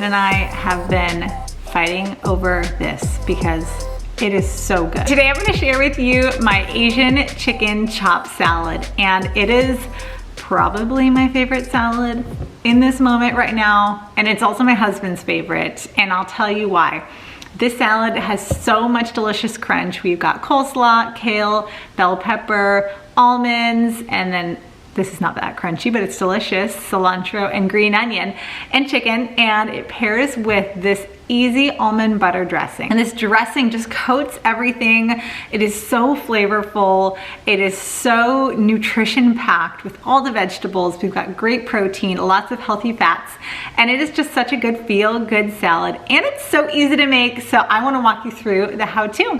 husband and I have been fighting over this because it is so good. Today I'm gonna share with you my Asian chicken chop salad, and it is probably my favorite salad in this moment right now, and it's also my husband's favorite, and I'll tell you why. This salad has so much delicious crunch. We've got coleslaw, kale, bell pepper, almonds, and then this is not that crunchy, but it's delicious, cilantro and green onion and chicken, and it pairs with this easy almond butter dressing. And this dressing just coats everything. It is so flavorful. It is so nutrition packed with all the vegetables. We've got great protein, lots of healthy fats, and it is just such a good feel good salad. And it's so easy to make, so I wanna walk you through the how-to.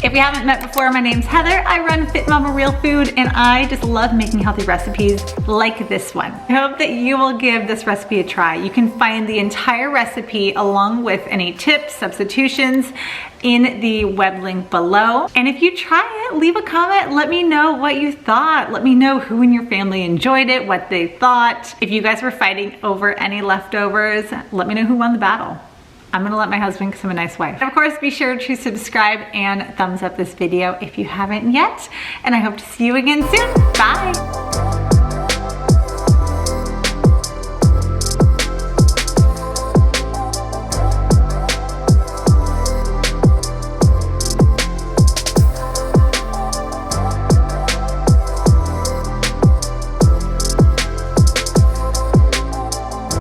If we haven't met before, my name's Heather. I run Fit Mama Real Food, and I just love making healthy recipes like this one. I hope that you will give this recipe a try. You can find the entire recipe along with any tips, substitutions in the web link below. And if you try it, leave a comment. Let me know what you thought. Let me know who in your family enjoyed it, what they thought. If you guys were fighting over any leftovers, let me know who won the battle. I'm gonna let my husband because I'm a nice wife. And of course, be sure to subscribe and thumbs up this video if you haven't yet. And I hope to see you again soon. Bye.